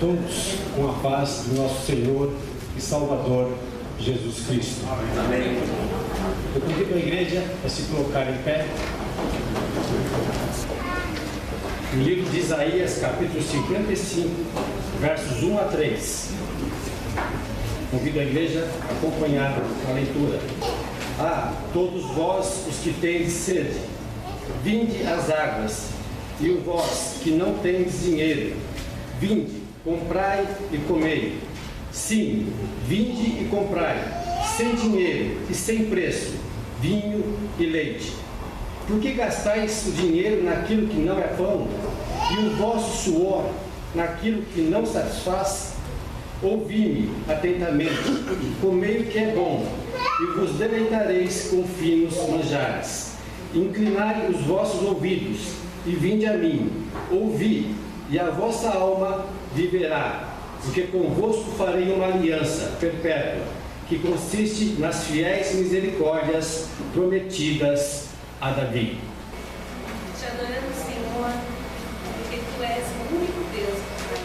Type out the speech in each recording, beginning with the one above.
todos com a paz do nosso Senhor e Salvador Jesus Cristo. Amém. Eu convido a igreja a se colocar em pé. No livro de Isaías, capítulo 55, versos 1 a 3. Convido a igreja a acompanhar a leitura. Ah, todos vós os que tendes sede, vinde às águas, e o vós que não tendes dinheiro, vinde, comprai e comei. Sim, vinde e comprai, sem dinheiro e sem preço, vinho e leite. Por que gastais o dinheiro naquilo que não é pão, e o vosso suor naquilo que não satisfaz? Ouvi-me atentamente, comei o que é bom, e vos deleitareis com finos manjares. Inclinai os vossos ouvidos, e vinde a mim, ouvi, e a vossa alma viverá, porque convosco farei uma aliança perpétua, que consiste nas fiéis misericórdias prometidas a Davi. Te adoramos, Senhor, porque Tu és o único Deus, Pai.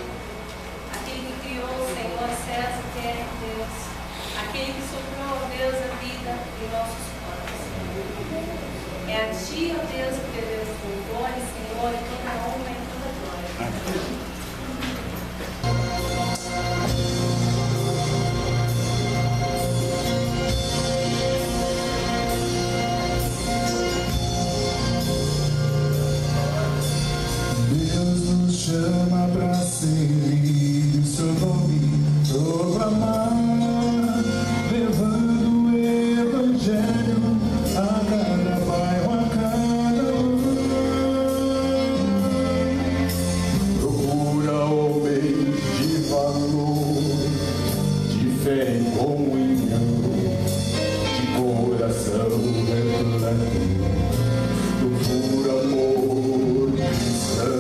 Aquele que criou, Senhor, céus e terra, Deus. Aquele que soprou, ó Deus, a vida em nossos corpos. É a Ti, ó Deus, que devemos louvor, Senhor, e toda a honra e toda a glória. Chama pra servir o seu nome, proclamar, levando o evangelho a cada bairro, a cada procura homens de valor, de fé em comunhão, de coração repleto do puro amor cristão.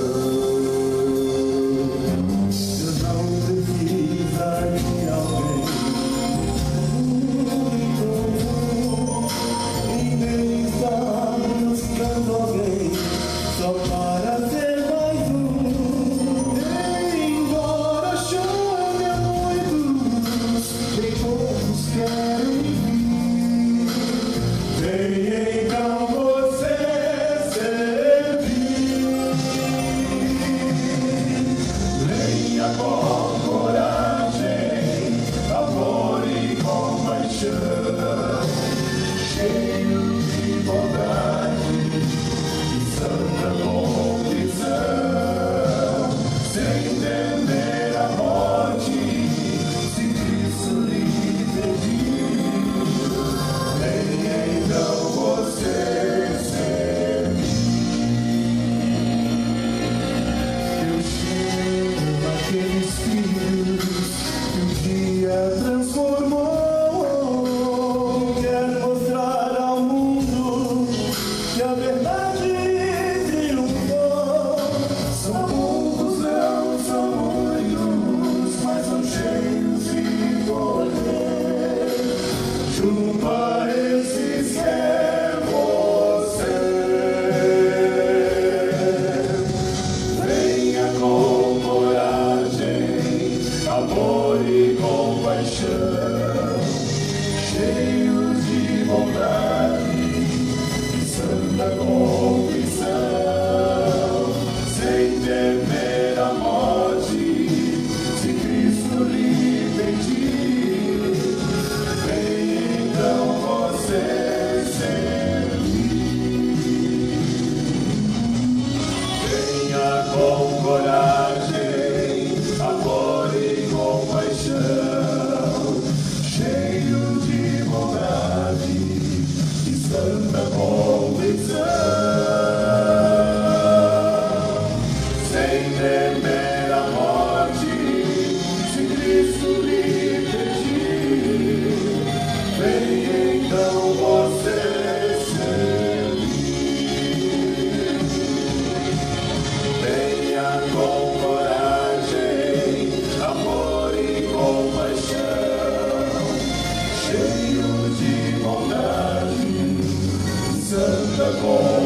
Santa Claus.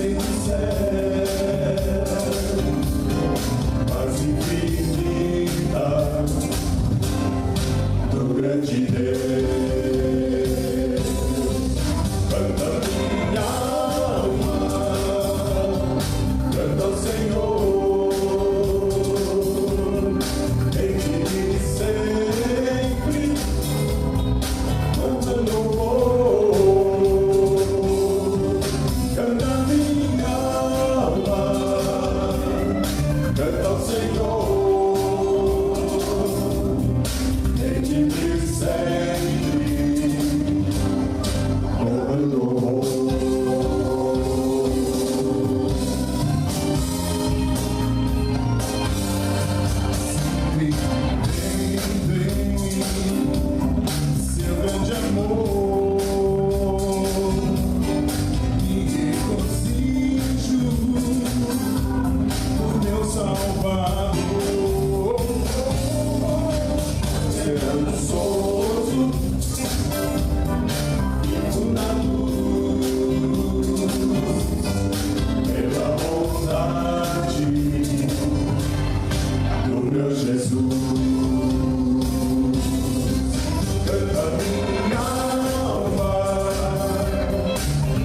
sem céu, mas infinita do grande Deus. Canta minha alma, canta ao Senhor, em ti sempre canta louvor. Canta minha alma, canta ao Senhor, em ti sempre louvor. Vem, seu grande amor, e regozijo o meu Salvador. Esperançoso e na luz, pela bondade do meu Jesus. Canta minha alma,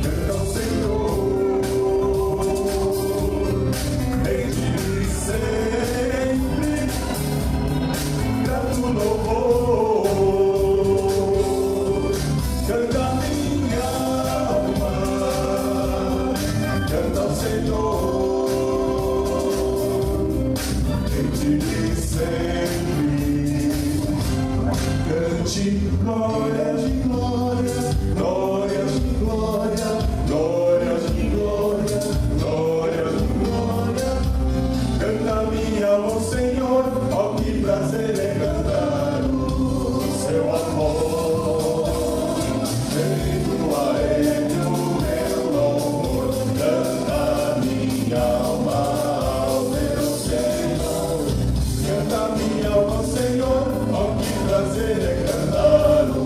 canta ao Senhor, em ti sempre grato louvor. Canta minha alma, canta ao Senhor, em ti sempre cante glórias de glória, glórias de glória, glórias de glória, glórias de glória. Canta minha alma ao Senhor, ó que prazer é cantar o seu amor. Feito a ele o meu louvor, canta minha alma ao meu Senhor. Canta minha alma ao Senhor, ó que prazer é cantar o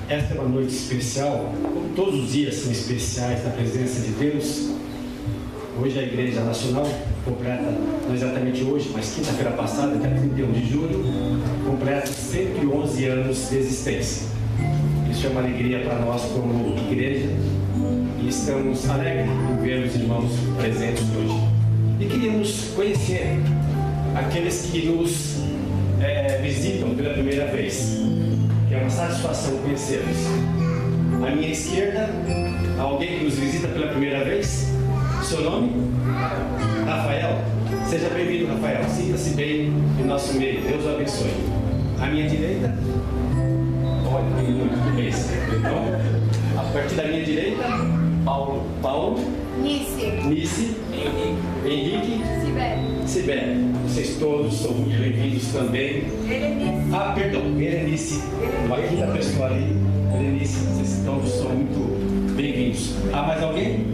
Esta é uma noite especial, como todos os dias são especiais na presença de Deus. Hoje a Igreja Nacional completa, não exatamente hoje, mas quinta-feira passada, dia 31 de julho, completa 111 anos de existência. Isso é uma alegria para nós como igreja e estamos alegres em ver os irmãos presentes hoje. E queríamos conhecer aqueles que nos visitam pela primeira vez. É uma satisfação conhecê-los. À minha esquerda, alguém que nos visita pela primeira vez. Seu nome? Rafael. Seja bem-vindo, Rafael. Sinta-se bem em nosso meio. Deus o abençoe. À minha direita, olha, muito bem. Então, a partir da minha direita, Paulo. Nice. Henrique. Sibeli. Vocês todos são muito bem-vindos também. Berenice. Uma quinta pessoa ali. Berenice, vocês todos são muito bem-vindos. Há mais alguém?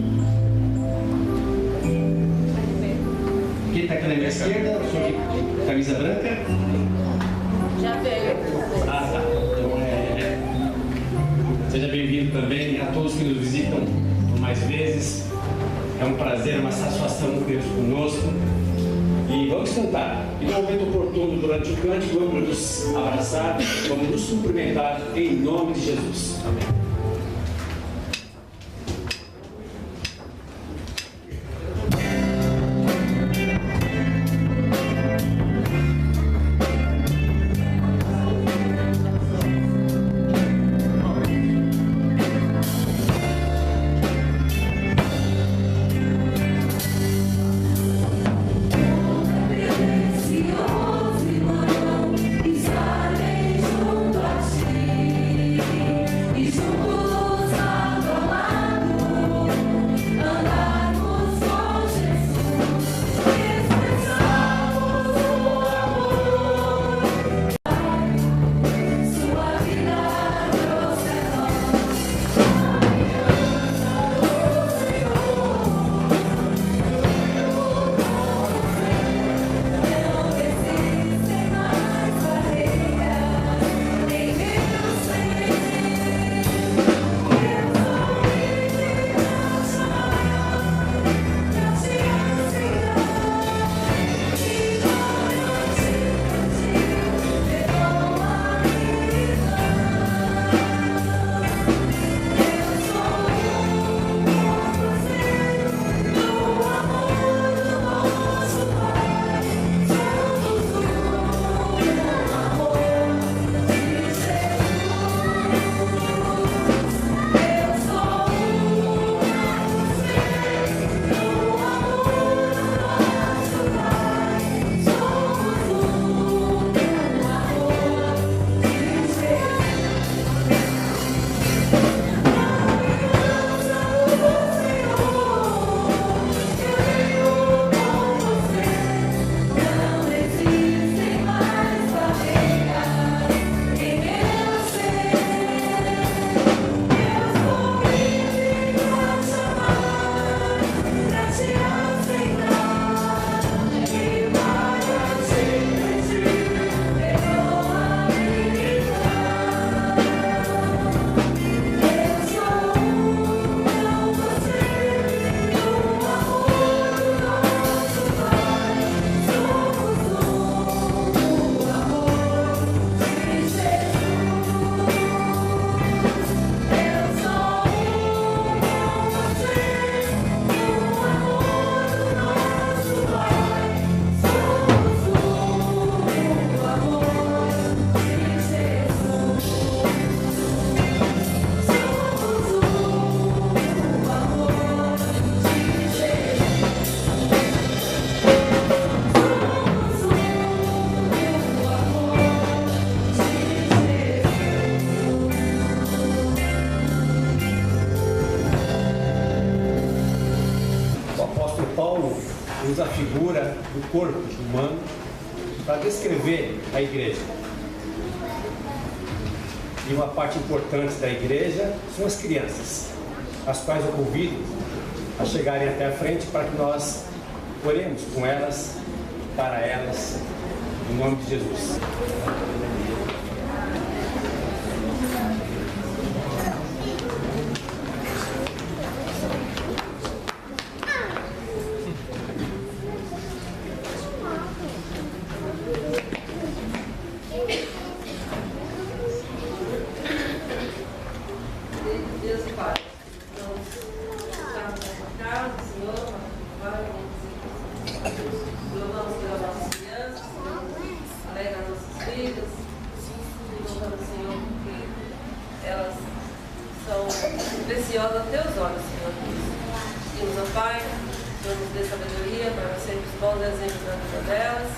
Quem está aqui na minha esquerda? O senhor de camisa branca? Já veio. Ah, tá. Então, seja bem-vindo também a todos que nos visitam mais vezes. É um prazer, uma satisfação ter conosco. E vamos cantar. E no momento oportuno, durante o cântico, vamos nos abraçar, vamos nos cumprimentar em nome de Jesus. Amém. usa a figura do corpo humano para descrever a igreja. E uma parte importante da igreja são as crianças. as quais eu convido a chegarem até a frente para que nós oremos com elas, para elas, em nome de Jesus. Deus Pai, nós estamos na casa do Senhor, louvamos pelas nossas crianças, alegra as nossas vidas, e louvamos o Senhor porque elas são preciosas aos teus olhos, Senhor. Pedimos ao Pai, que nos dê sabedoria para sermos bons exemplos na vida delas,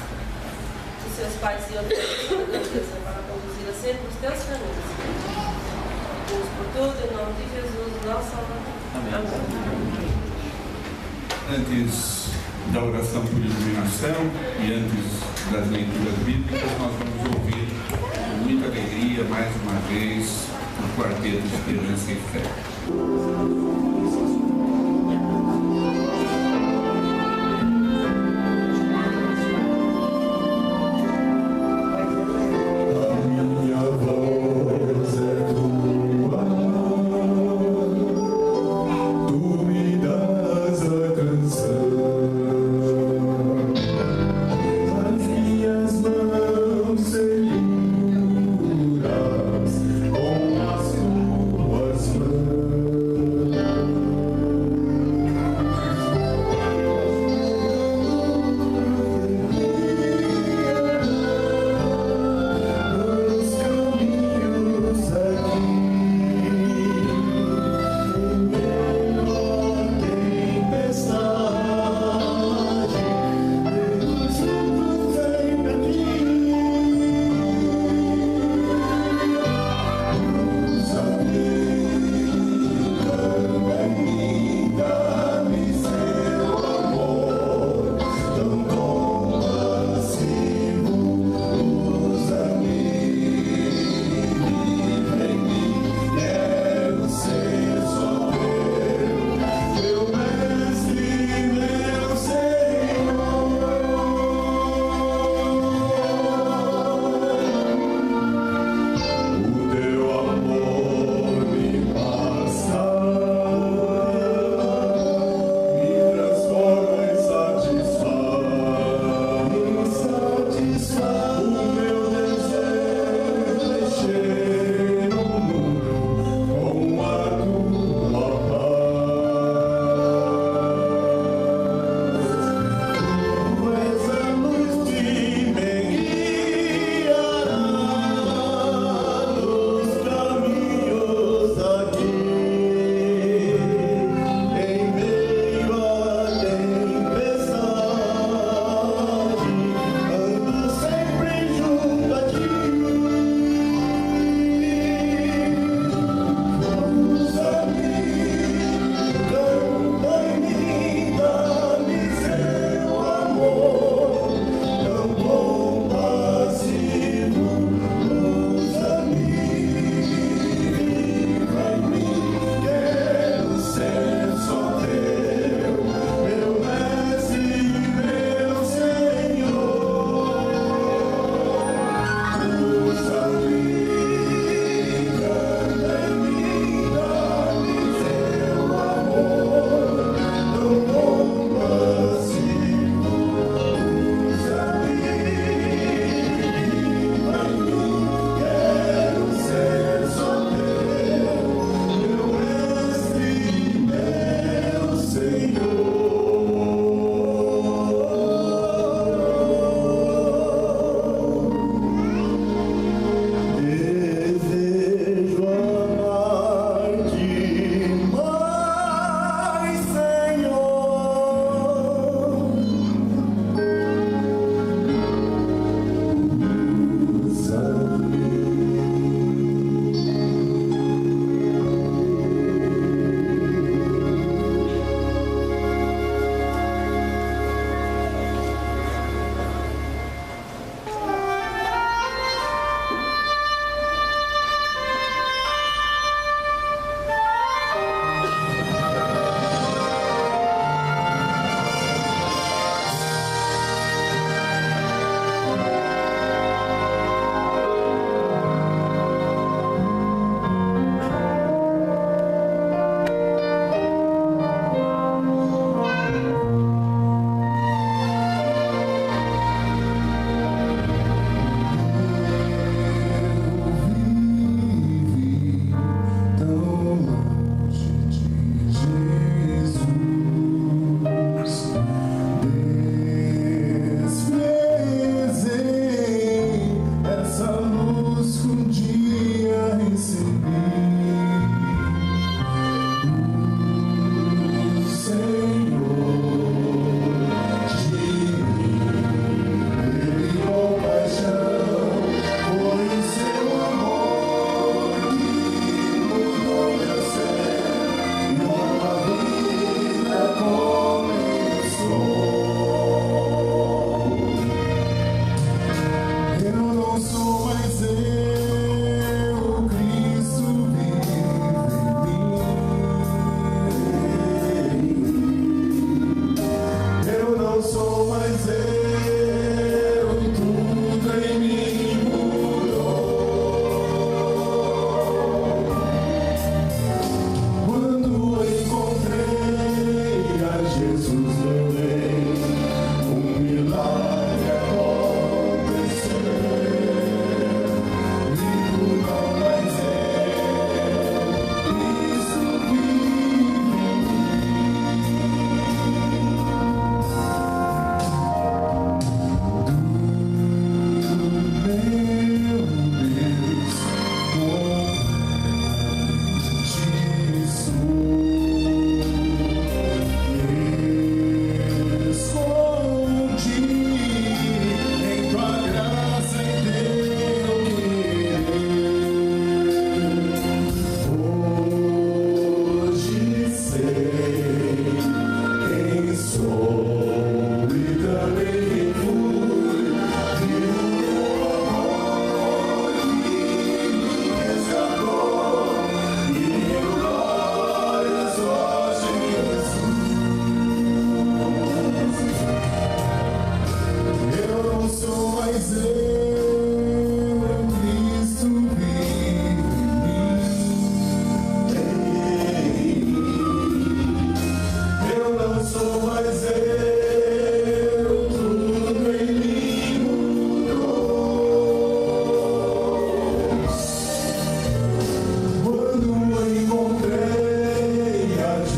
que seus pais, Senhor, tenham sabedoria para conduzir sempre os teus caminhos. Pedimos por tudo, em nome de Jesus, nosso Salvador. Amém. Antes da oração por iluminação e antes das leituras bíblicas, nós vamos ouvir com muita alegria, mais uma vez, o Quarteto Esperança e Fé. Com as tuas mãos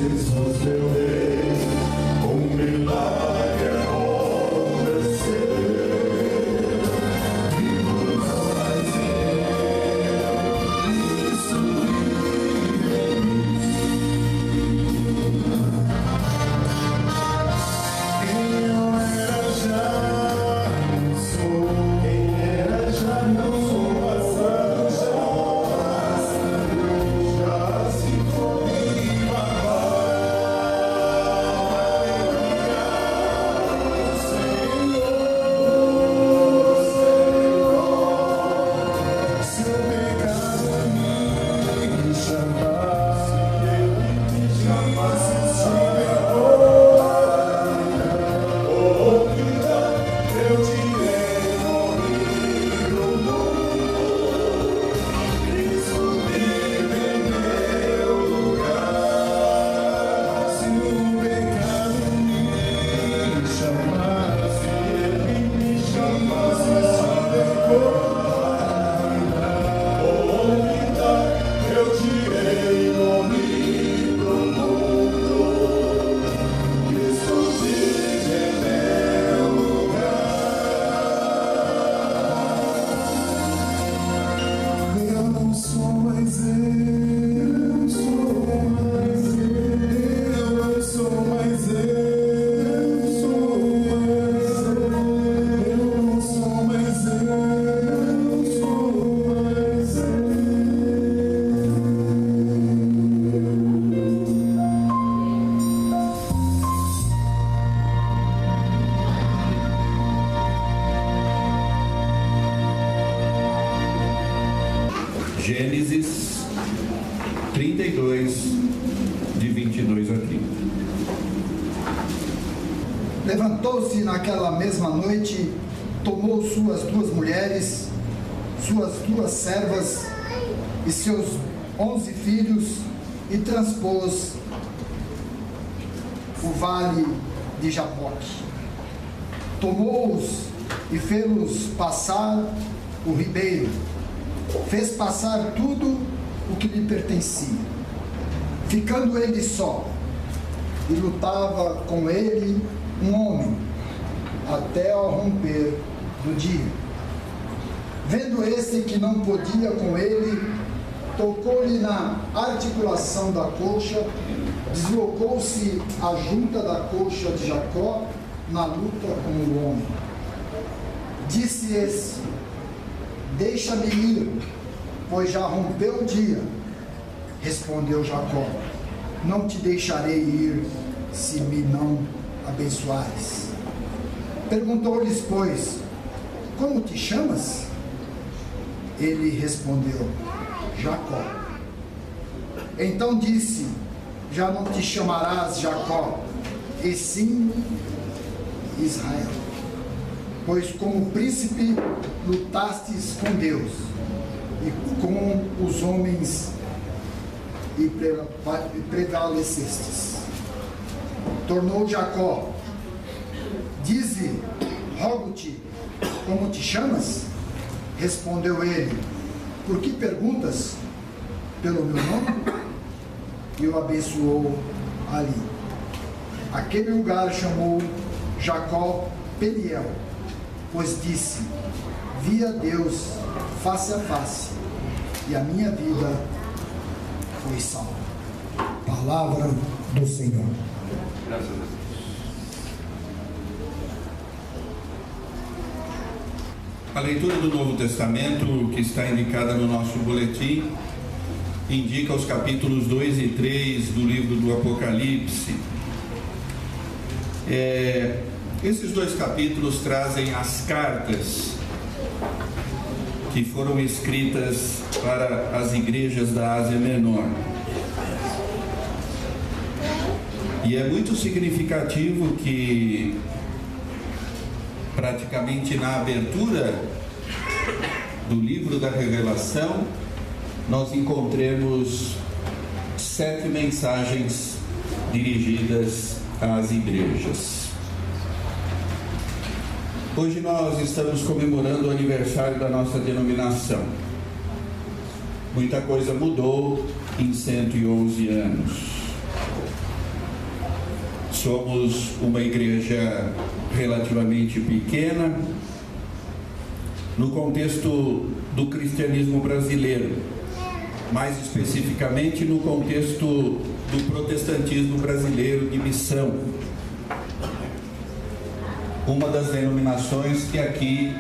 Jesus, meu rei, milagre acontecer. Vivo mais isso vive em mim. Quem eu era já não sou, quem era já não sou, passado já se foi. Gênesis 32, de 22 a 30. Levantou-se naquela mesma noite, tomou suas 2 mulheres, suas 2 servas e seus 11 filhos e transpôs o vale de Jaboque. Tomou-os e fez-los passar o ribeiro. Fez passar tudo o que lhe pertencia. Ficando ele só, e lutava com ele um homem, até ao romper do dia. Vendo este que não podia com ele, tocou-lhe na articulação da coxa, deslocou-se a junta da coxa de Jacó na luta com o homem. Disse esse: deixa-me ir, pois já rompeu o dia. Respondeu Jacó: não te deixarei ir, se me não abençoares. Perguntou-lhes, pois, como te chamas? Ele respondeu: Jacó. Então disse: já não te chamarás Jacó, e sim Israel, pois como príncipe lutastes com Deus e com os homens e prevalecestes. Tornou Jacó: dize, rogo-te, como te chamas? Respondeu ele: por que perguntas pelo meu nome? E o abençoou ali. Aquele lugar chamou Jacó Peniel, pois disse: vi a Deus face a face, e a minha vida foi salva. Palavra do Senhor. Graças a Deus. A leitura do Novo Testamento, que está indicada no nosso boletim, indica os capítulos 2 e 3 do livro do Apocalipse. Esses 2 capítulos trazem as cartas que foram escritas para as igrejas da Ásia Menor. E é muito significativo que, praticamente na abertura do livro da Revelação, nós encontremos 7 mensagens dirigidas às igrejas. Hoje nós estamos comemorando o aniversário da nossa denominação. Muita coisa mudou em 111 anos. somos uma igreja relativamente pequena no contexto do cristianismo brasileiro, mais especificamente no contexto do protestantismo brasileiro de missão. Uma das denominações que aqui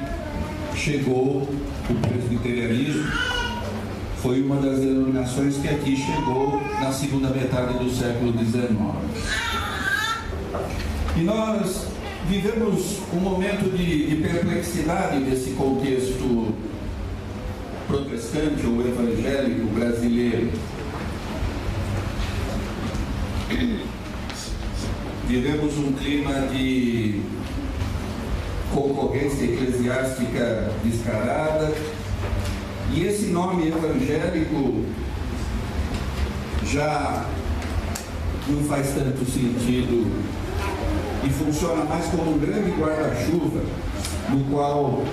chegou, o presbiterianismo, foi uma das denominações que aqui chegou na segunda metade do século XIX. E nós vivemos um momento de perplexidade nesse contexto protestante ou evangélico brasileiro. Vivemos um clima de concorrência eclesiástica descarada, e esse nome evangélico já não faz tanto sentido e funciona mais como um grande guarda-chuva, no qual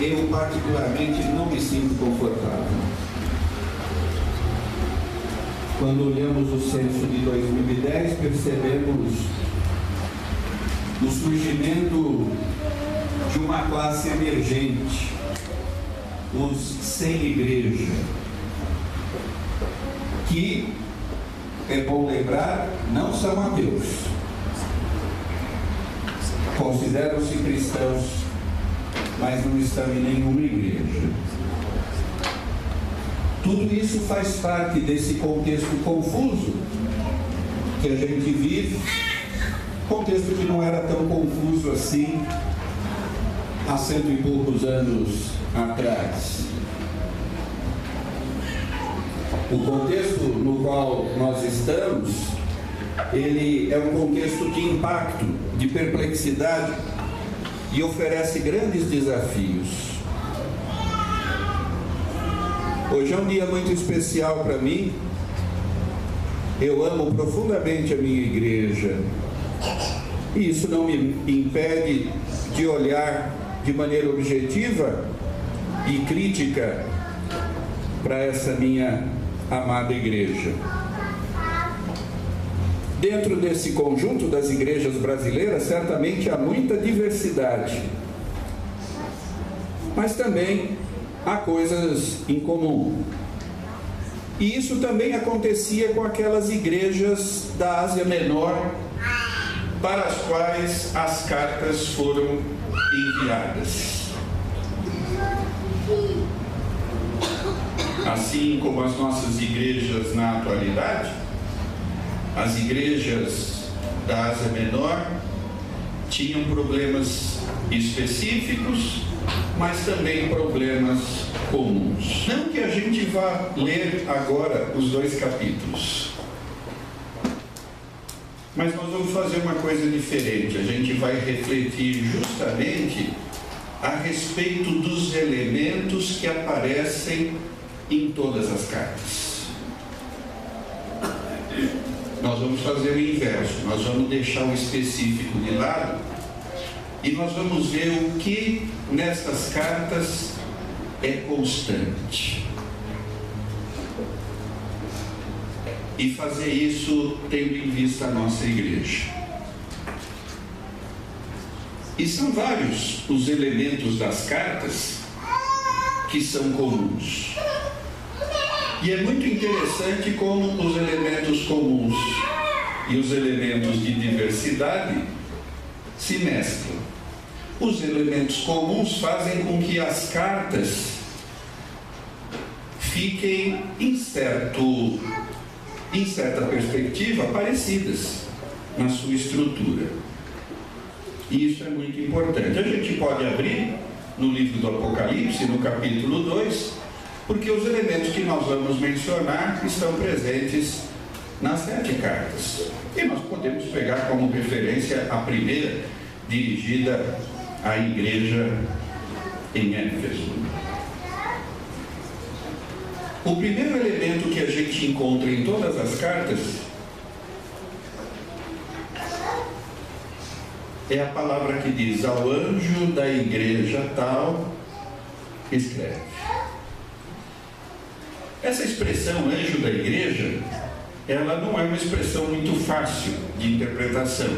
eu particularmente não me sinto confortável. Quando olhamos o censo de 2010, percebemos o surgimento de uma classe emergente, os sem igreja, que, é bom lembrar, não são ateus, consideram-se cristãos, mas não estão em nenhuma igreja. Tudo isso faz parte desse contexto confuso que a gente vive, contexto que não era tão confuso assim há 100 e poucos anos atrás. O contexto no qual nós estamos, ele é um contexto de impacto, de perplexidade, e oferece grandes desafios. Hoje é um dia muito especial para mim. Eu amo profundamente a minha igreja, e isso não me impede de olhar de maneira objetiva e crítica para essa minha amada igreja. Dentro desse conjunto das igrejas brasileiras, certamente há muita diversidade, mas também há coisas em comum. E isso também acontecia com aquelas igrejas da Ásia Menor, para as quais as cartas foram enviadas. Assim como as nossas igrejas na atualidade, as igrejas da Ásia Menor tinham problemas específicos, mas também problemas comuns. Não que a gente vá ler agora os 2 capítulos, mas nós vamos fazer uma coisa diferente. A gente vai refletir justamente a respeito dos elementos que aparecem em todas as cartas. Nós vamos fazer o inverso, nós vamos deixar o específico de lado e nós vamos ver o que nestas cartas é constante. E fazer isso tendo em vista a nossa igreja. E são vários os elementos das cartas que são comuns. E é muito interessante como os elementos comuns e os elementos de diversidade se mesclam. Os elementos comuns fazem com que as cartas fiquem em certa perspectiva parecidas na sua estrutura. E isso é muito importante. A gente pode abrir no livro do Apocalipse, no capítulo 2, porque os elementos que nós vamos mencionar estão presentes nas 7 cartas. E nós podemos pegar como referência a primeira, dirigida à igreja em Éfeso. O primeiro elemento que a gente encontra em todas as cartas é a palavra que diz: ao anjo da igreja tal, escreve. Essa expressão anjo da igreja ela não é uma expressão muito fácil de interpretação.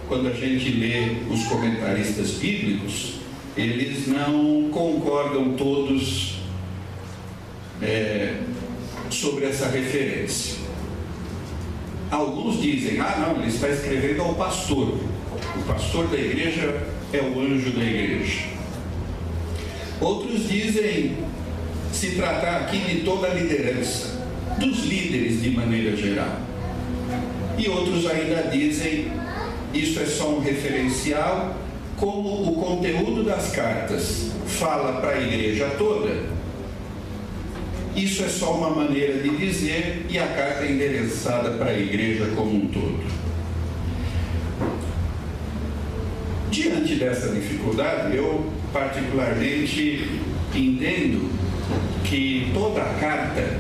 Quando a gente lê os comentaristas bíblicos, eles não concordam todos sobre essa referência. Alguns dizem, não, ele está escrevendo ao pastor. O pastor da igreja é o anjo da igreja. Outros dizem se tratar aqui de toda a liderança, dos líderes de maneira geral. E outros ainda dizem, isso é só um referencial, como o conteúdo das cartas fala para a igreja toda, isso é só uma maneira de dizer, e a carta é endereçada para a igreja como um todo. Diante dessa dificuldade, eu particularmente entendo que toda a carta,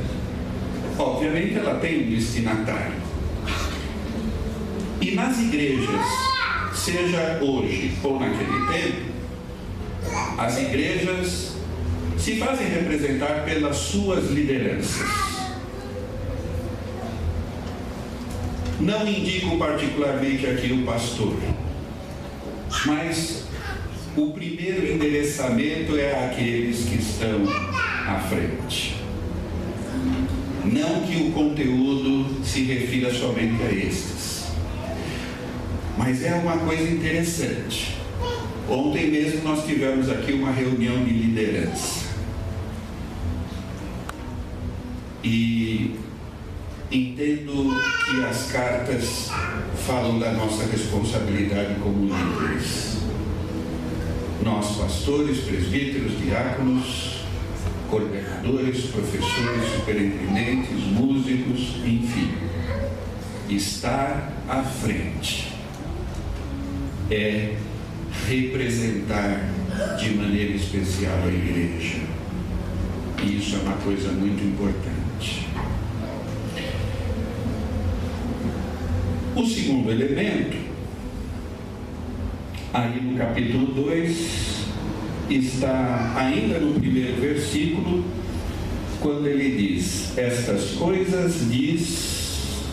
obviamente, ela tem um destinatário. E nas igrejas, seja hoje ou naquele tempo, as igrejas se fazem representar pelas suas lideranças. Não indico particularmente aqui o pastor, mas o primeiro endereçamento é àqueles que estão à frente. Não que o conteúdo se refira somente a estes, mas é uma coisa interessante. Ontem mesmo nós tivemos aqui uma reunião de liderança e entendo que as cartas falam da nossa responsabilidade como líderes. Nós, pastores, presbíteros, diáconos, coordenadores, professores, superintendentes, músicos, enfim, estar à frente é representar de maneira especial a igreja. E isso é uma coisa muito importante. O segundo elemento, aí no capítulo 2, está ainda no primeiro versículo, quando ele diz: estas coisas diz,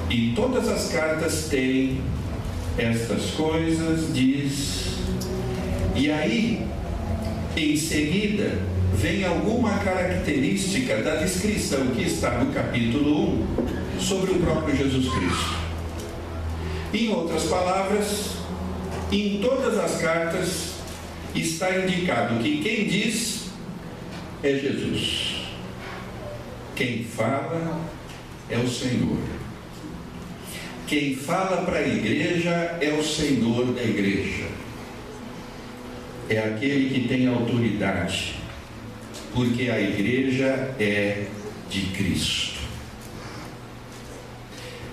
e todas as cartas têm estas coisas, diz, e aí, em seguida, vem alguma característica da descrição que está no capítulo 1 sobre o próprio Jesus Cristo. Em outras palavras, em todas as cartas está indicado que quem diz é Jesus. Quem fala é o Senhor. Quem fala para a igreja é o Senhor da igreja. É aquele que tem autoridade, porque a igreja é de Cristo.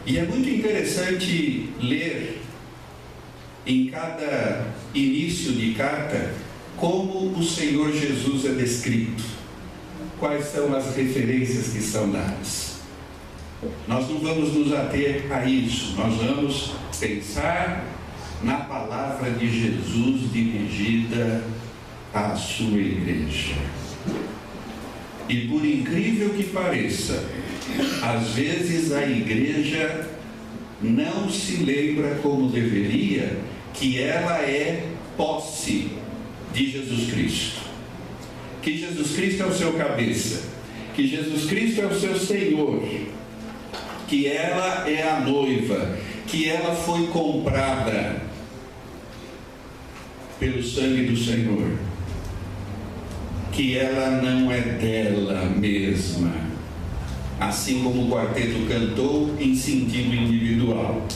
E é muito interessante ler em cada início de carta como o Senhor Jesus é descrito, quais são as referências que são dadas. Nós não vamos nos ater a isso, nós vamos pensar na palavra de Jesus dirigida à sua igreja. E por incrível que pareça, às vezes a igreja não se lembra como deveria que ela é posse de Jesus Cristo, que Jesus Cristo é o seu cabeça, que Jesus Cristo é o seu Senhor, que ela é a noiva, que ela foi comprada pelo sangue do Senhor, que ela não é dela mesma, assim como o quarteto cantou em sentido individual.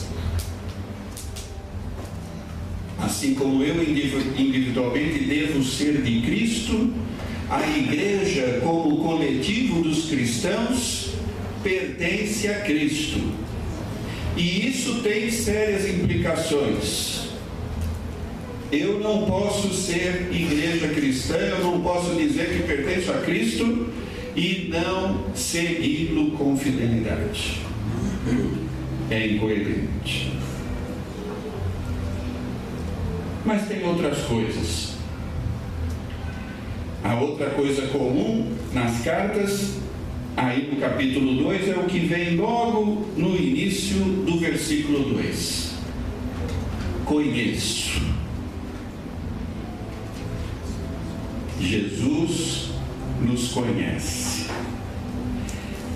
Assim como eu individualmente devo ser de Cristo, a igreja, como coletivo dos cristãos, pertence a Cristo. E isso tem sérias implicações. Eu não posso ser igreja cristã, eu não posso dizer que pertenço a Cristo e não segui-lo com fidelidade. É incoerente. Mas tem outras coisas. A outra coisa comum nas cartas aí no capítulo 2 é o que vem logo no início do versículo 2. Conheço. Jesus nos conhece.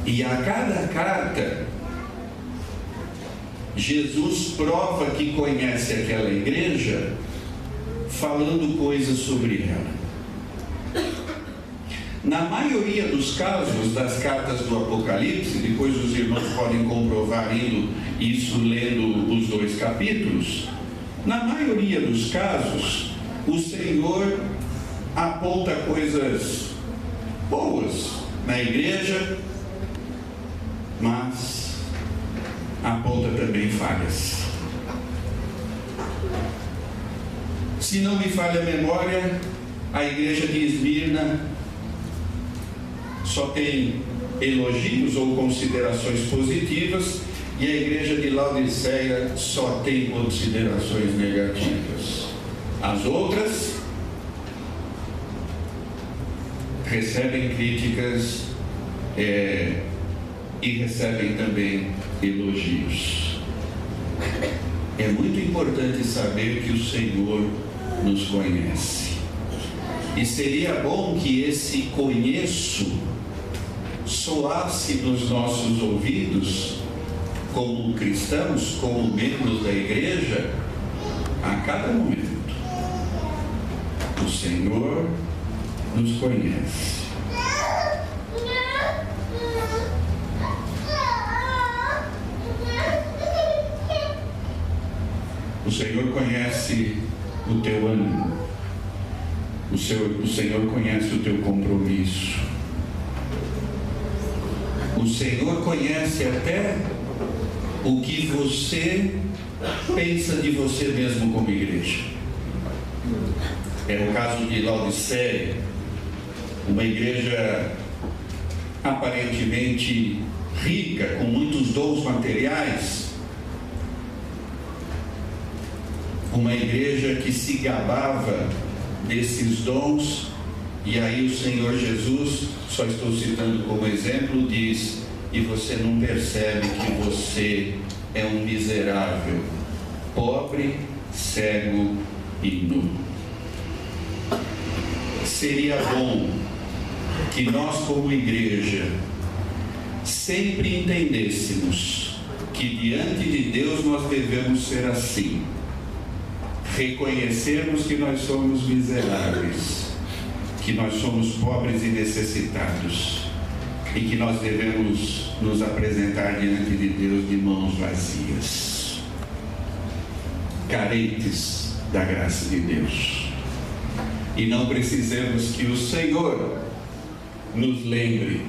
E a cada carta, Jesus prova que conhece aquela igreja, falando coisas sobre ela. Na maioria dos casos das cartas do Apocalipse, depois os irmãos podem comprovar isso lendo os 2 capítulos, na maioria dos casos, o Senhor aponta coisas boas na igreja, mas aponta também falhas. Se não me falha a memória, a igreja de Esmirna só tem elogios ou considerações positivas, e a igreja de Laodiceia só tem considerações negativas. As outras recebem críticas e recebem também elogios. É muito importante saber que o Senhor nos conhece. E seria bom que esse conheço soasse nos nossos ouvidos, como cristãos, como membros da igreja, a cada momento. O Senhor nos conhece. O Senhor conhece o teu ânimo. O Senhor conhece o teu compromisso. O Senhor conhece até o que você pensa de você mesmo como igreja. É o caso de Laodiceia, uma igreja aparentemente rica, com muitos dons materiais, uma igreja que se gabava desses dons, e aí o Senhor Jesus, só estou citando como exemplo, diz: e você não percebe que você é um miserável, pobre, cego e nu. Seria bom que nós, como igreja, sempre entendêssemos que diante de Deus nós devemos ser assim. Reconhecermos que nós somos miseráveis, que nós somos pobres e necessitados, e que nós devemos nos apresentar diante de Deus de mãos vazias, carentes da graça de Deus. E não precisamos que o Senhor nos lembre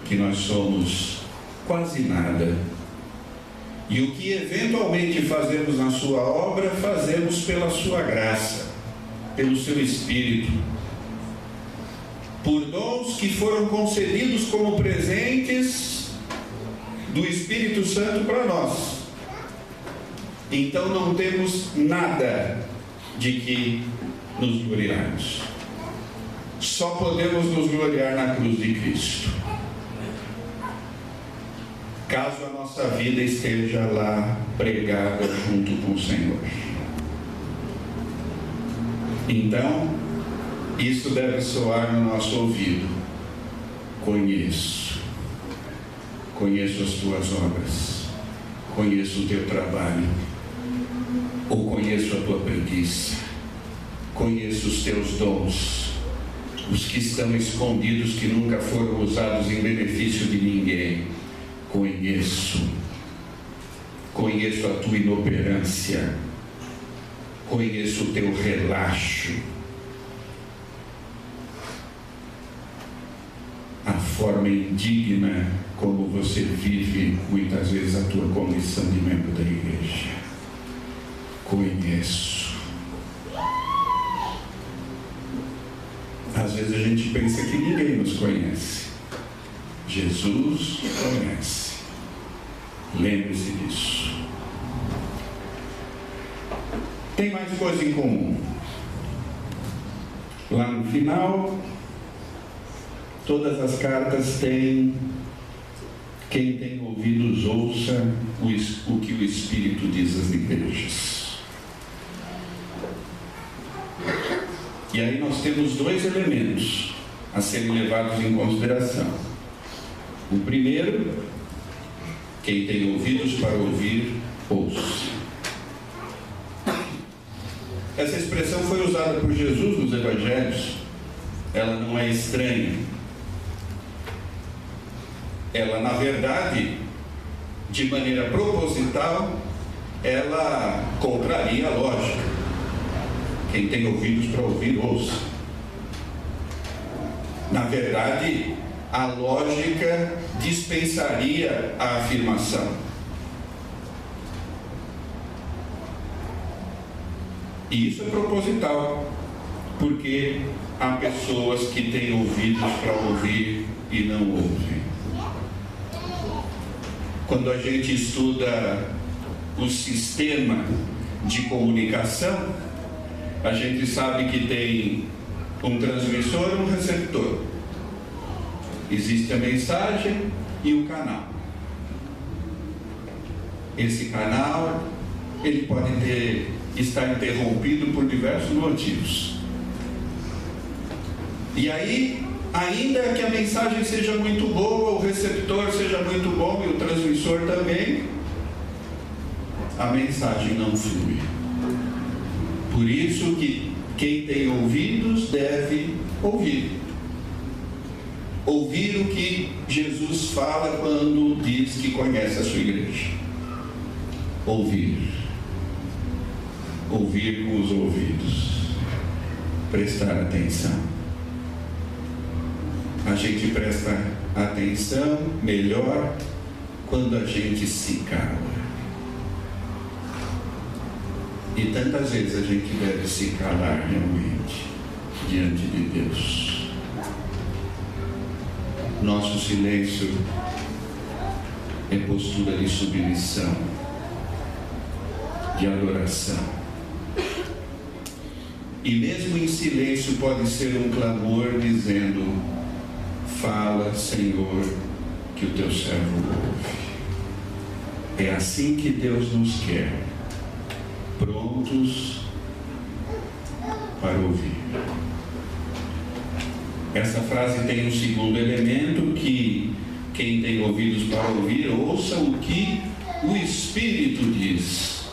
que nós somos quase nada. E o que eventualmente fazemos na sua obra, fazemos pela sua graça, pelo seu Espírito, por dons que foram concedidos como presentes do Espírito Santo para nós. Então não temos nada de que nos gloriarmos. Só podemos nos gloriar na cruz de Cristo, caso a nossa vida esteja lá pregada junto com o Senhor. Então, isso deve soar no nosso ouvido: conheço as tuas obras, conheço o teu trabalho, ou conheço a tua preguiça, conheço os teus dons, os que estão escondidos, que nunca foram usados em benefício de ninguém. Conheço a tua inoperância, conheço o teu relaxo, a forma indigna como você vive muitas vezes a tua condição de membro da igreja. Conheço. Às vezes a gente pensa que ninguém nos conhece. Jesus conhece. Lembre-se disso. Tem mais coisa em comum. Lá no final, Todas as cartas têm: quem tem ouvidos ouça o que o Espírito diz às igrejas. E aí nós temos dois elementos a serem levados em consideração. O primeiro: quem tem ouvidos para ouvir, ouça. Essa expressão foi usada por Jesus nos Evangelhos. Ela não é estranha. Ela, na verdade, de maneira proposital, ela contraria a lógica. Quem tem ouvidos para ouvir, ouça. Na verdade, a lógica dispensaria a afirmação. E isso é proposital, porque há pessoas que têm ouvidos para ouvir e não ouvem. Quando a gente estuda o sistema de comunicação, a gente sabe que tem um transmissor e um receptor. Existe a mensagem e o canal. Esse canal, ele pode estar interrompido por diversos motivos. E aí, ainda que a mensagem seja muito boa, o receptor seja muito bom e o transmissor também, a mensagem não flui. Por isso que quem tem ouvidos deve ouvir. Ouvir o que Jesus fala quando diz que conhece a sua igreja. Ouvir. Ouvir com os ouvidos. Prestar atenção. A gente presta atenção melhor quando a gente se cala. E tantas vezes a gente deve se calar realmente diante de Deus. Nosso silêncio é postura de submissão, de adoração. E mesmo em silêncio pode ser um clamor dizendo: fala, Senhor, que o teu servo ouve. É assim que Deus nos quer, prontos para ouvir. Essa frase tem um segundo elemento, que quem tem ouvidos para ouvir, ouça o que o Espírito diz.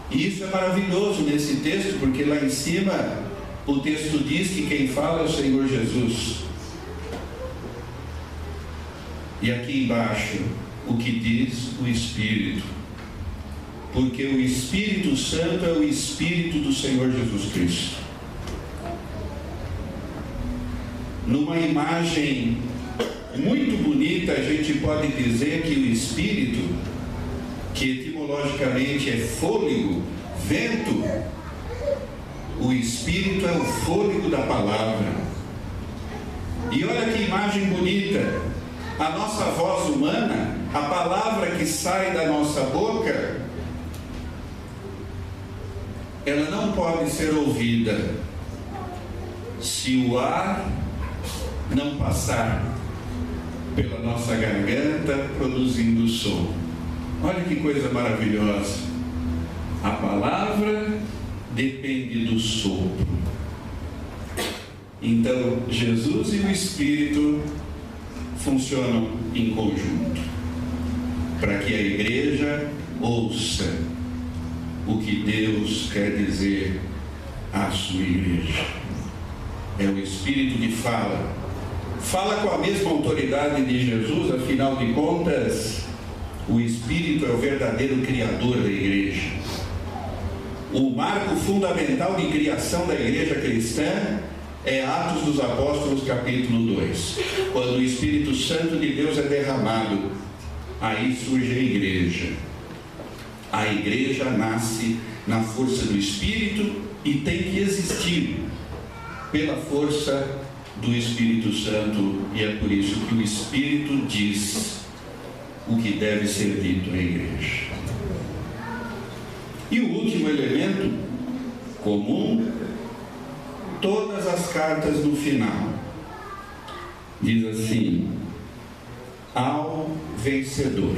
E isso é maravilhoso nesse texto, porque lá em cima o texto diz que quem fala é o Senhor Jesus. E aqui embaixo, o que diz o Espírito. Porque o Espírito Santo é o Espírito do Senhor Jesus Cristo. Numa imagem muito bonita, a gente pode dizer que o Espírito, que etimologicamente é fôlego, vento, o Espírito é o fôlego da palavra. E olha que imagem bonita. A nossa voz humana, a palavra que sai da nossa boca, ela não pode ser ouvida se o ar não passar pela nossa garganta produzindo som. Olha que coisa maravilhosa. A palavra depende do sopro. Então, Jesus e o Espírito funcionam em conjunto, para que a igreja ouça o que Deus quer dizer à sua igreja. É o Espírito que fala com a mesma autoridade de Jesus. Afinal de contas, o Espírito é o verdadeiro criador da igreja. O marco fundamental de criação da igreja cristã é Atos dos Apóstolos, capítulo 2. Quando o Espírito Santo de Deus é derramado, aí surge a igreja. A igreja nasce na força do Espírito e tem que existir pela força do Espírito Santo. E é por isso que o Espírito diz o que deve ser dito à igreja. E o último elemento comum, todas as cartas no final diz assim: ao vencedor.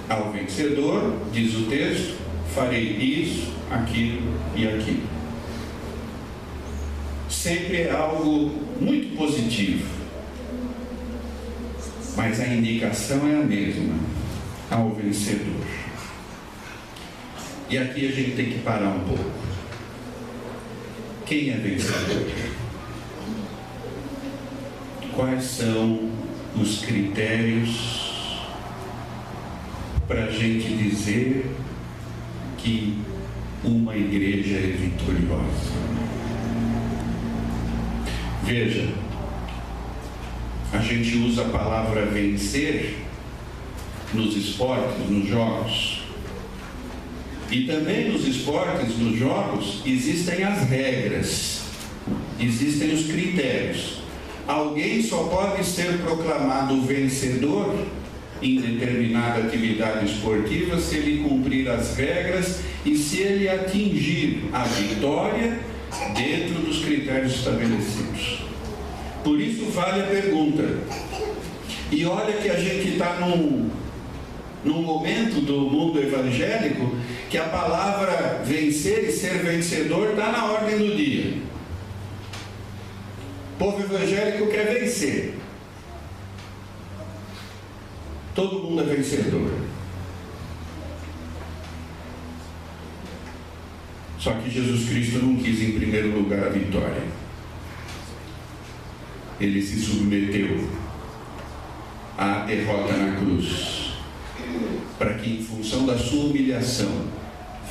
Ao vencedor, diz o texto, farei isso, aquilo e aquilo. Sempre é algo muito positivo, mas a indicação é a mesma: ao vencedor. E aqui a gente tem que parar um pouco. Quem é vencedor? Quais são os critérios para a gente dizer que uma igreja é vitoriosa? Veja, a gente usa a palavra vencer nos esportes, nos jogos. E também nos esportes, nos jogos, existem as regras, existem os critérios. Alguém só pode ser proclamado vencedor em determinada atividade esportiva se ele cumprir as regras e se ele atingir a vitória dentro dos critérios estabelecidos. Por isso vale a pergunta. E olha que a gente está num momento do mundo evangélico que a palavra vencer e ser vencedor está na ordem do dia. O povo evangélico quer vencer. Todo mundo é vencedor. Só que Jesus Cristo não quis em primeiro lugar a vitória. Ele se submeteu à derrota na cruz, para que em função da sua humilhação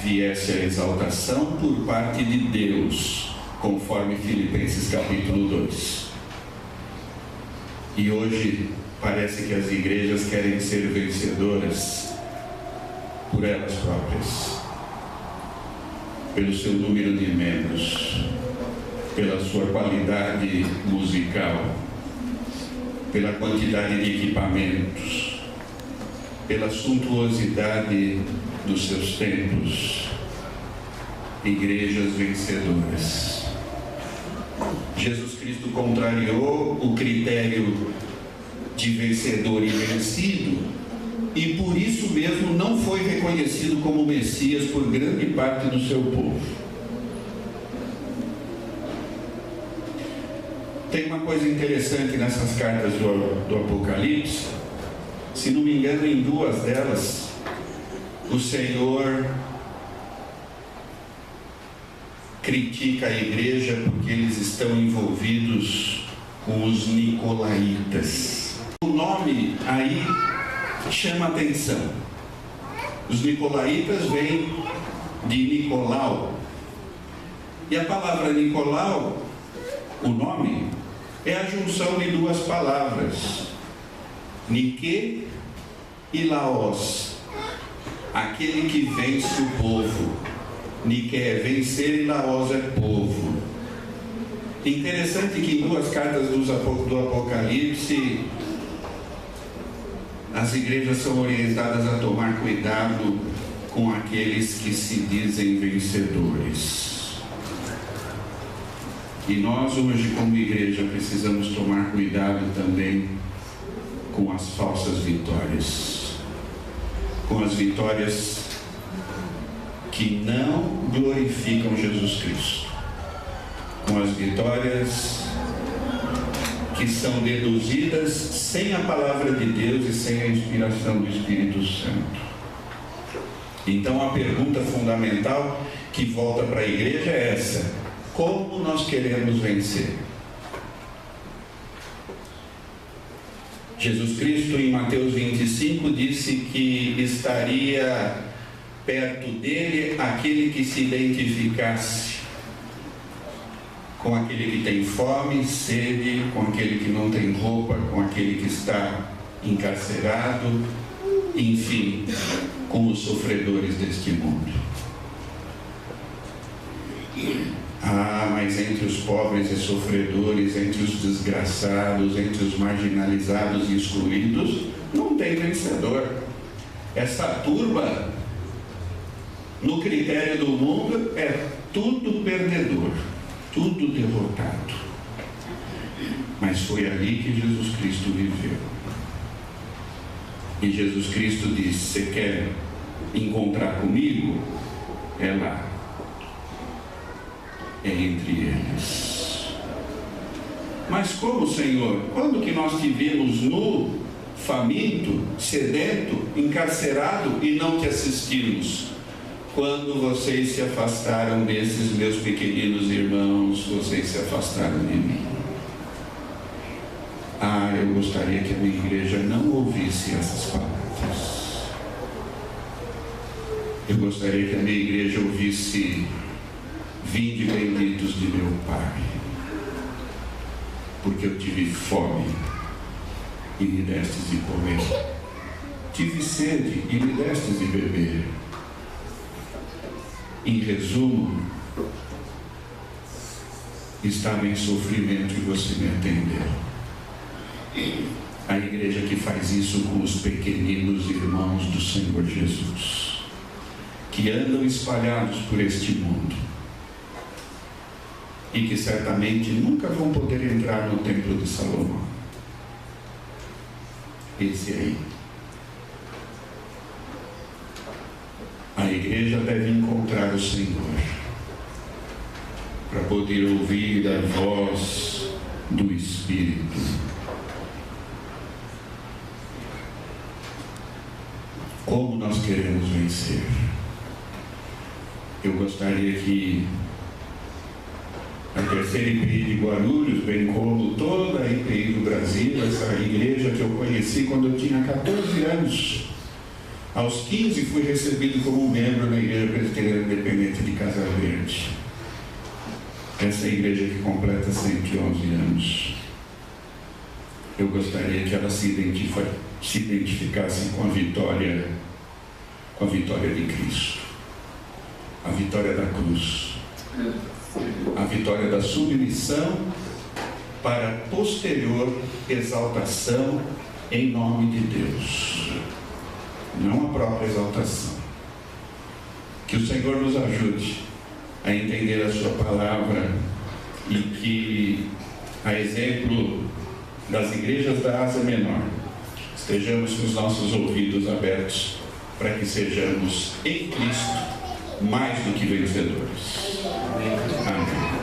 viesse a exaltação por parte de Deus, conforme Filipenses capítulo 2. E hoje parece que as igrejas querem ser vencedoras por elas próprias, pelo seu número de membros, pela sua qualidade musical, pela quantidade de equipamentos, pela suntuosidade dos seus templos. Igrejas vencedoras. Jesus Cristo contrariou o critério de vencedor e vencido, e por isso mesmo não foi reconhecido como Messias por grande parte do seu povo. Tem uma coisa interessante nessas cartas do Apocalipse. Se não me engano, em duas delas, o Senhor critica a igreja porque eles estão envolvidos com os nicolaítas. O nome aí chama atenção. Os nicolaítas vêm de Nicolau. E a palavra Nicolau, o nome, é a junção de duas palavras: Nike e Laos, aquele que vence o povo. Nike é vencer e Laos é povo. Interessante que em duas cartas do Apocalipse as igrejas são orientadas a tomar cuidado com aqueles que se dizem vencedores. E nós hoje, como igreja, precisamos tomar cuidado também com as falsas vitórias, com as vitórias que não glorificam Jesus Cristo, com as vitórias que são deduzidas sem a palavra de Deus e sem a inspiração do Espírito Santo. Então a pergunta fundamental que volta para a igreja é essa: como nós queremos vencer? Jesus Cristo, em Mateus 25, disse que estaria perto dele aquele que se identificasse com aquele que tem fome, sede, com aquele que não tem roupa, com aquele que está encarcerado, enfim, com os sofredores deste mundo. Ah, mas entre os pobres e sofredores, entre os desgraçados, entre os marginalizados e excluídos, não tem vencedor. Essa turma, no critério do mundo, é tudo perdedor, tudo derrotado. mas foi ali que Jesus Cristo viveu. E Jesus Cristo disse: você quer encontrar comigo? É lá, é entre eles. Mas como, Senhor? Quando que nós te vimos nu, faminto, sedento, encarcerado e não te assistimos? Quando vocês se afastaram desses meus pequeninos irmãos, vocês se afastaram de mim. Ah, eu gostaria que a minha igreja não ouvisse essas palavras. Eu gostaria que a minha igreja ouvisse: vinde benditos de meu Pai, porque eu tive fome e me destes de comer, tive sede e me destes de beber. Em resumo, estava em sofrimento e você me atendeu. A igreja que faz isso com os pequeninos irmãos do Senhor Jesus, que andam espalhados por este mundo e que certamente nunca vão poder entrar no templo de Salomão. Esse aí. A igreja deve encontrar o Senhor para poder ouvir a voz do Espírito. Como nós queremos vencer? Eu gostaria que a terceira IPI de Guarulhos, bem como toda a IPI do Brasil, essa igreja que eu conheci quando eu tinha 14 anos. Aos 15 fui recebido como membro da Igreja Presbiteriana Independente de Casa Verde. Essa igreja que completa 111 anos. Eu gostaria que ela se identificasse com a vitória de Cristo. A vitória da cruz. A vitória da submissão para posterior exaltação em nome de Deus. Não a própria exaltação. Que o Senhor nos ajude a entender a sua palavra e que, a exemplo das igrejas da Ásia Menor, estejamos com os nossos ouvidos abertos para que sejamos em Cristo mais do que vencedores. Amém.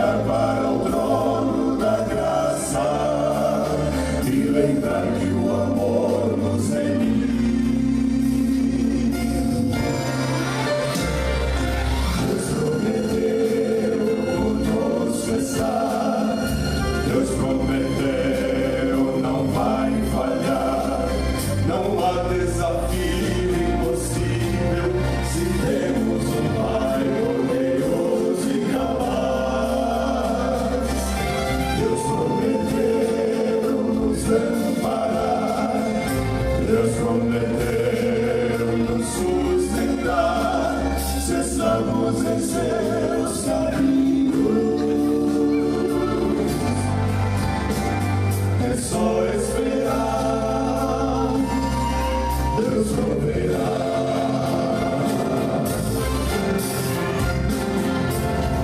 chegar para o trono da graça e lembrar que o amor nos remite. Deus prometeu conosco estar, Deus prometeu, não vai falhar, não há desafio impossível se temos um Pai poderoso e capaz. Deus prometeu nos amparar, Deus prometeu nos sustentar, se estamos em seus caminhos. É só esperar, Deus proverá.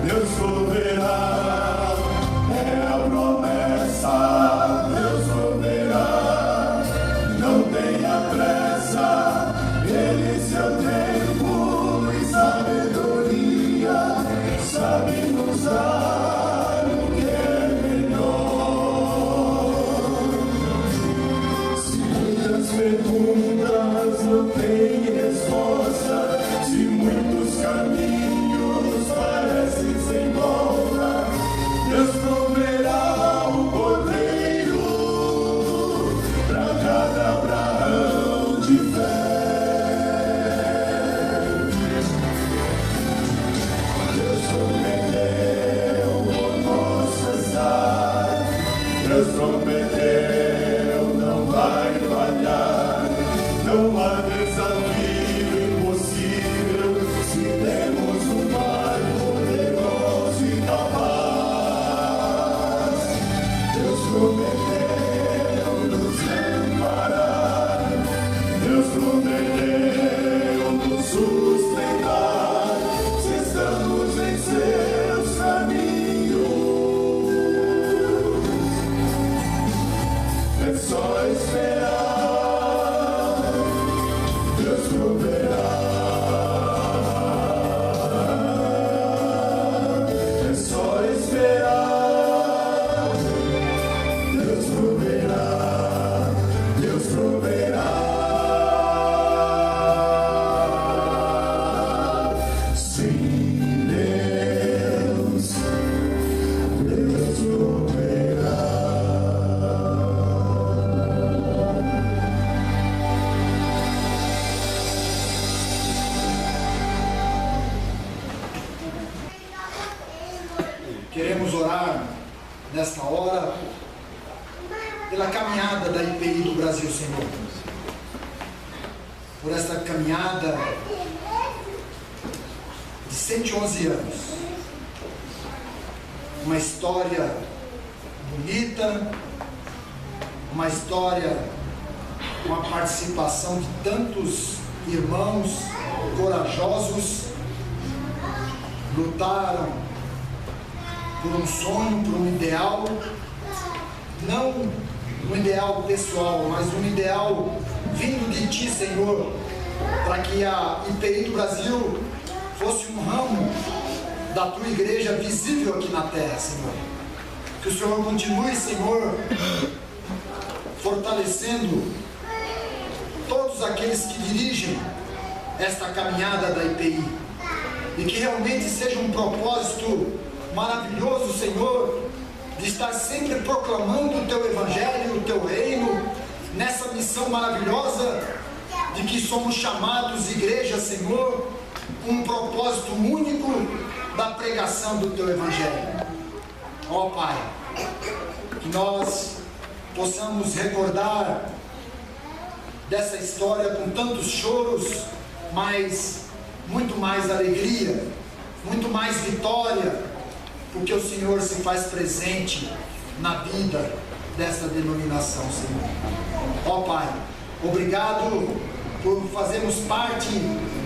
Deus proverá, é a promessa. Deus proverá, não tenha pressa. Ele seu tempo e sabedoria sabe nos dar o que é melhor. Se muitas perguntas não têm resposta, se muitos caminhos parecem sem volta, Deus proverá o cordeiro para cada Abraão de fé. Deus prometeu conosco estar, Deus prometeu, não vai falhar, não há desafio impossível se temos um Pai poderoso e capaz. Deus prometeu nos amparar, Deus prometeu nos sustentar, se estamos em seus caminhos. É só esperar, Deus proverá. É só esperar, Deus proverá. Deus proverá. Sim, Deus proverá. Queremos orar nesta hora pela caminhada da IPI do Brasil, Senhor. Por esta caminhada de 111 anos. Uma história bonita, uma história com a participação de tantos irmãos corajosos, lutaram por um sonho, por um ideal, não um ideal pessoal, mas um ideal vindo de Ti, Senhor, para que a IPI do Brasil fosse um ramo da Tua igreja visível aqui na terra, Senhor. Que o Senhor continue, Senhor, fortalecendo todos aqueles que dirigem esta caminhada da IPI, e que realmente seja um propósito maravilhoso, Senhor, de estar sempre proclamando o Teu Evangelho, o Teu Reino, nessa missão maravilhosa de que somos chamados igreja, Senhor, com um propósito único da pregação do Teu Evangelho. Ó Pai, que nós possamos recordar dessa história com tantos choros, mas muito mais alegria, muito mais vitória, porque o Senhor se faz presente na vida dessa denominação, Senhor. Ó Pai, obrigado por fazermos parte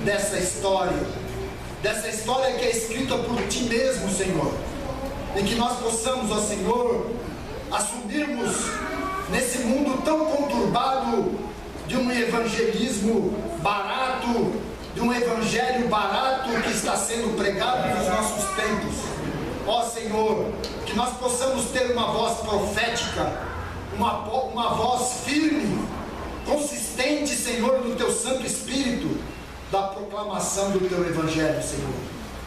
dessa história que é escrita por Ti mesmo, Senhor, e que nós possamos, ó Senhor, assumirmos nesse mundo tão conturbado de um evangelismo barato, de um evangelho barato que está sendo pregado nos nossos tempos. Ó Senhor, que nós possamos ter uma voz profética, uma voz firme, consistente, Senhor, no Teu Santo Espírito, da proclamação do Teu Evangelho, Senhor.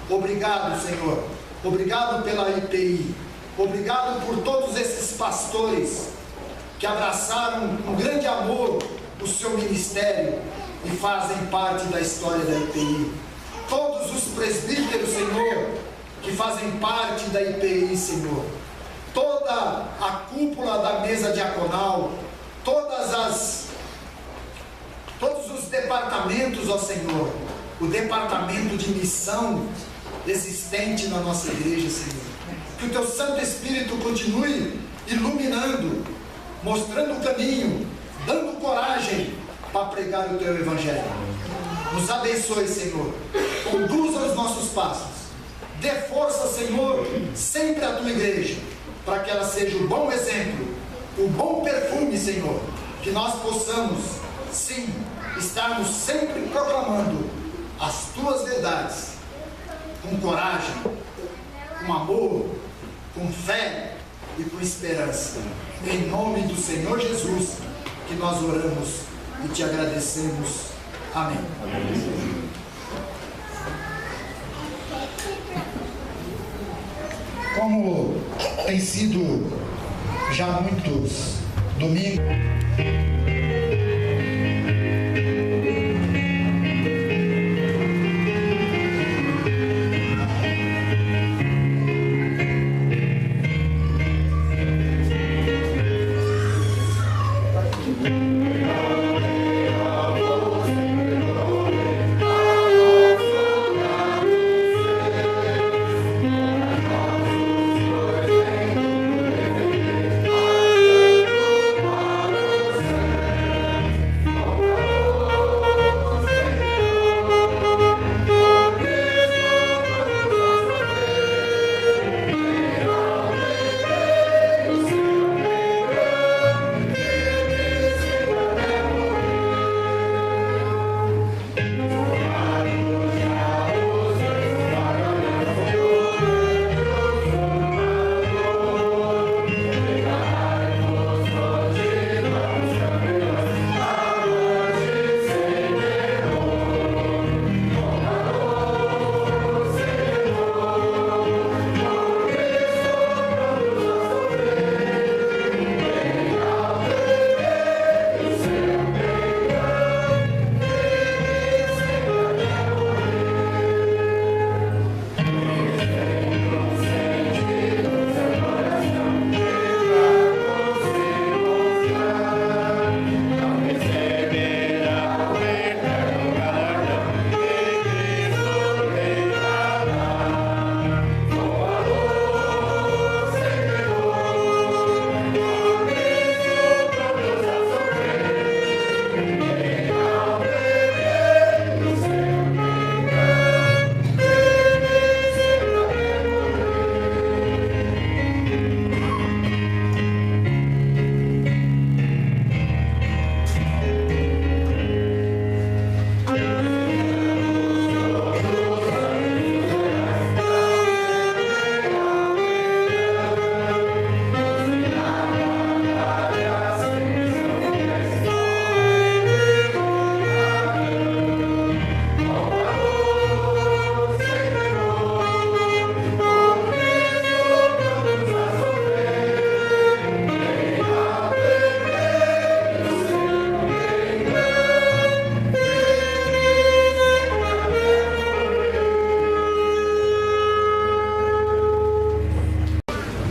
Obrigado, Senhor. Obrigado pela IPI. Obrigado por todos esses pastores que abraçaram com grande amor o seu ministério e fazem parte da história da IPI. Todos os presbíteros, Senhor, que fazem parte da IPI, Senhor. Toda a cúpula da mesa diaconal, todos os departamentos, ó Senhor, o departamento de missão existente na nossa igreja, Senhor. Que o Teu Santo Espírito continue iluminando, mostrando o caminho, dando coragem para pregar o Teu Evangelho. Nos abençoe, Senhor. Conduza os nossos passos. Dê força, Senhor, sempre à Tua igreja, para que ela seja o bom exemplo, o bom perfume, Senhor. Que nós possamos, sim, estarmos sempre proclamando as Tuas verdades, com coragem, com amor, com fé e com esperança. Em nome do Senhor Jesus, que nós oramos e Te agradecemos. Amém. Como tem sido já muitos domingos,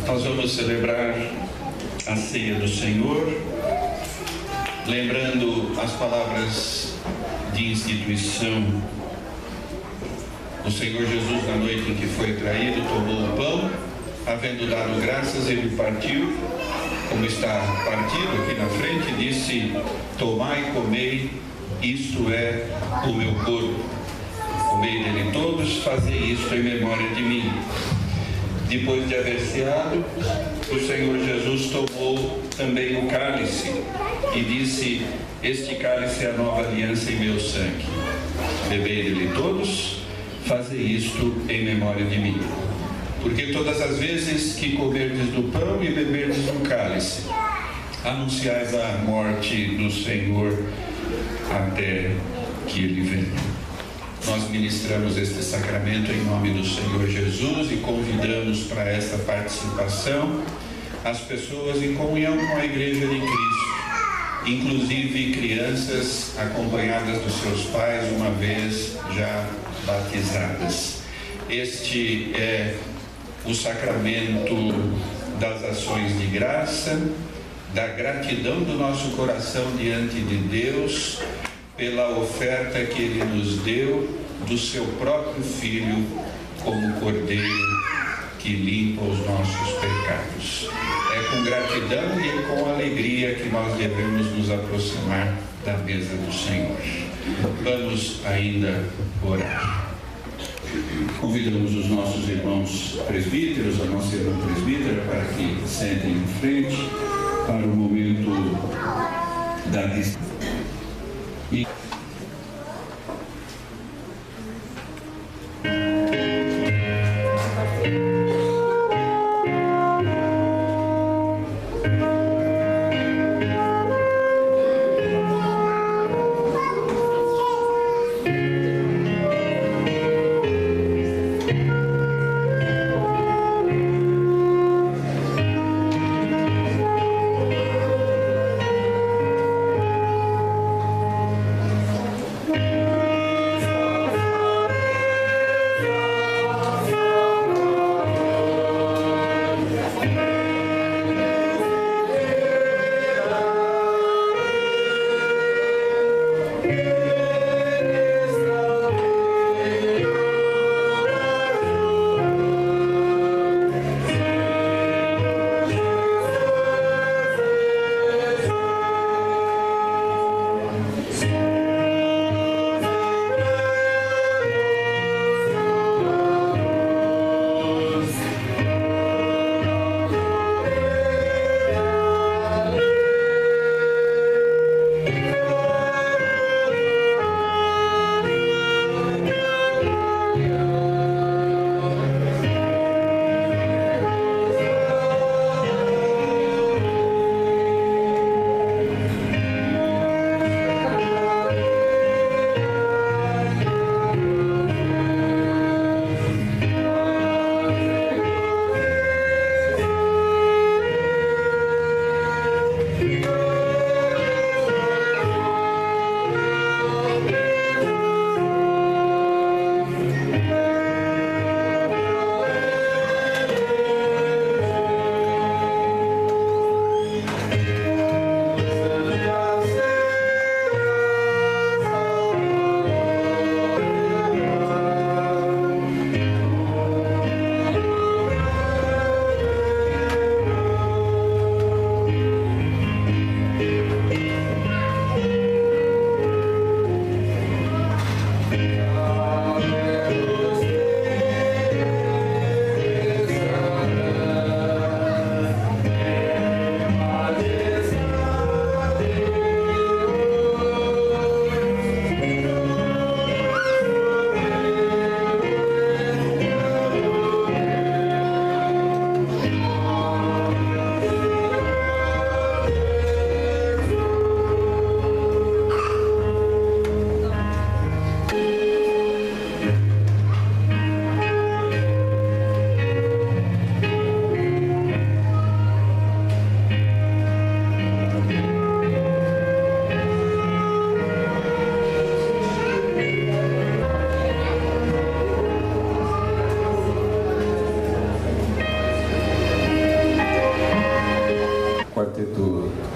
Nós vamos celebrar a ceia do Senhor, lembrando as palavras de instituição. O Senhor Jesus, na noite em que foi traído, tomou o pão, havendo dado graças, ele partiu, como está partido aqui na frente, e disse: tomai e comei, isto é o meu corpo. Comei dele todos, fazei isto em memória de mim. Depois de haver ceado, o Senhor Jesus tomou também o cálice e disse: este cálice é a nova aliança em meu sangue. Bebei dele todos, fazei isto em memória de mim. Porque todas as vezes que comerdes do pão e beberdes do cálice, anunciais a morte do Senhor até que Ele venha. Nós ministramos este sacramento em nome do Senhor Jesus e convidamos para esta participação as pessoas em comunhão com a Igreja de Cristo, inclusive crianças acompanhadas dos seus pais, uma vez já batizadas. Este é o sacramento das ações de graça, da gratidão do nosso coração diante de Deus pela oferta que Ele nos deu do seu próprio Filho como Cordeiro que limpa os nossos pecados. É com gratidão e com alegria que nós devemos nos aproximar da mesa do Senhor. Vamos ainda orar. Convidamos os nossos irmãos presbíteros, a nossa irmã presbítera, para que sentem em frente para o momento da disciplina.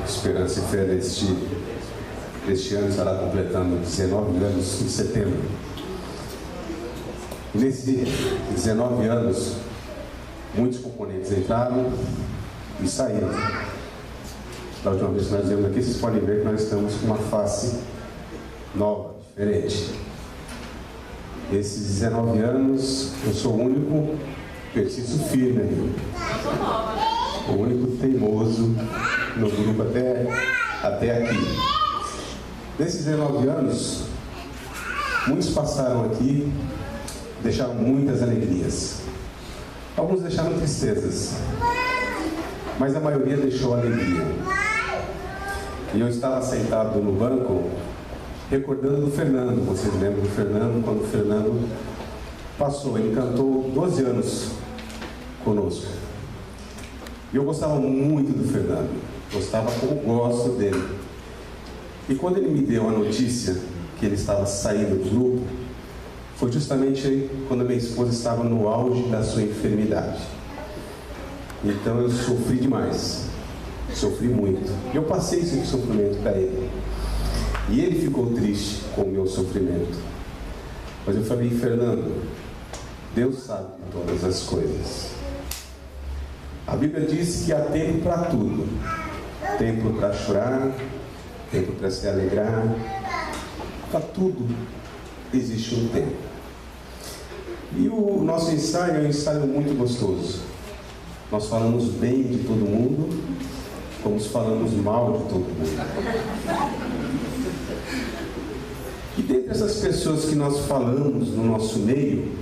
Esperança e Fé deste ano estará completando 19 anos em setembro. Nesses 19 anos, muitos componentes entraram e saíram. Da última vez que nós viemos aqui, vocês podem ver que nós estamos com uma face nova, diferente. Nesses 19 anos, eu sou o único preciso firme aí. O único teimoso no grupo até aqui. Nesses 19 anos, muitos passaram aqui, deixaram muitas alegrias. Alguns deixaram tristezas, mas a maioria deixou alegria. E eu estava sentado no banco, recordando do Fernando. Vocês lembram do Fernando? Quando o Fernando passou, ele cantou 12 anos conosco. E eu gostava muito do Fernando, gostava como gosto dele. E quando ele me deu a notícia que ele estava saindo do grupo, foi justamente quando a minha esposa estava no auge da sua enfermidade. Então eu sofri demais, sofri muito. E eu passei esse sofrimento para ele. E ele ficou triste com o meu sofrimento. Mas eu falei: Fernando, Deus sabe de todas as coisas. A Bíblia diz que há tempo para tudo. Tempo para chorar, tempo para se alegrar. Para tudo existe um tempo. E o nosso ensaio é um ensaio muito gostoso. Nós falamos bem de todo mundo, como falamos mal de todo mundo. E dentre essas pessoas que nós falamos no nosso meio,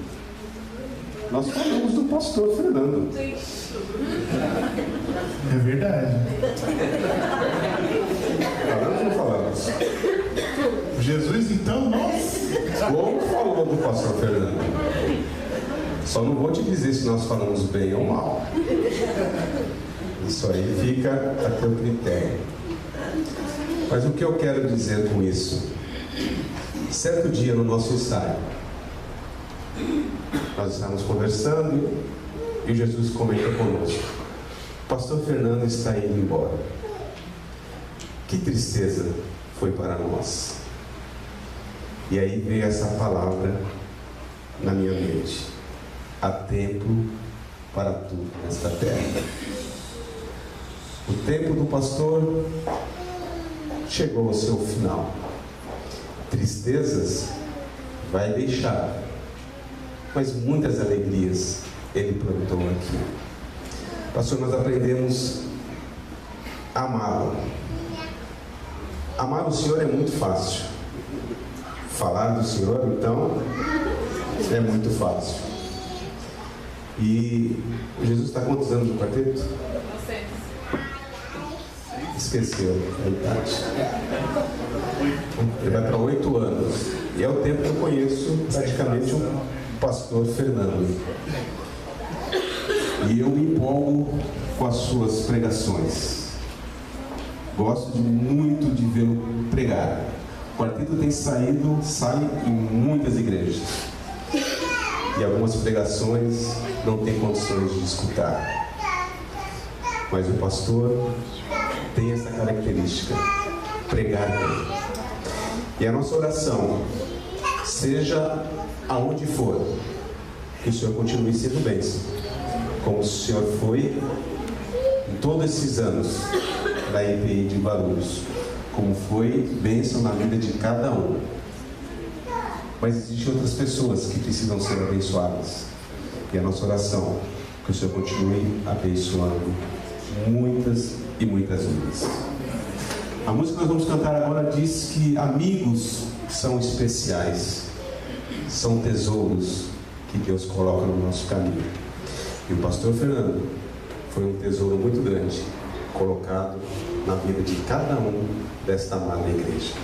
nós falamos do pastor Fernando. É verdade. Falamos ou não falamos? Jesus, então, nossa. Como falou do pastor Fernando? Só não vou te dizer se nós falamos bem ou mal. Isso aí fica a teu critério. Mas o que eu quero dizer com isso? Certo dia no nosso ensaio, nós estávamos conversando e Jesus comentou conosco: o pastor Fernando está indo embora. Que tristeza foi para nós. E aí veio essa palavra na minha mente: há tempo para tudo nesta terra. O tempo do pastor chegou ao seu final. Tristezas vai deixar, mas muitas alegrias ele plantou aqui. Pastor, nós aprendemos a amá-lo. Amar o Senhor é muito fácil. Falar do Senhor, então, é muito fácil. E Jesus está quantos anos no quarteto? Esqueceu a idade. Ele vai para 8 anos. E é o tempo que eu conheço praticamente o pastor Fernando. E eu me empolgo com as suas pregações. Gosto muito de vê-lo pregar. O quarteto tem sai em muitas igrejas. E algumas pregações não tem condições de escutar. Mas o pastor tem essa característica: pregar bem. E a nossa oração, seja aonde for, que o Senhor continue sendo bênção, como o Senhor foi em todos esses anos da IPI de Guarulhos, como foi bênção na vida de cada um. Mas existem outras pessoas que precisam ser abençoadas. E a nossa oração, que o Senhor continue abençoando muitas e muitas vidas. A música que nós vamos cantar agora diz que amigos são especiais, são tesouros que Deus coloca no nosso caminho. E o pastor Fernando foi um tesouro muito grande colocado na vida de cada um desta amada igreja.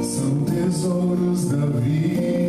São tesouros da vida.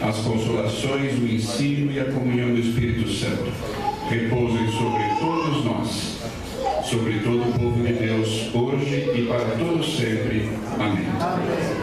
as consolações, o ensino e a comunhão do Espírito Santo repousem sobre todos nós, sobre todo o povo de Deus, hoje e para todos sempre. Amém.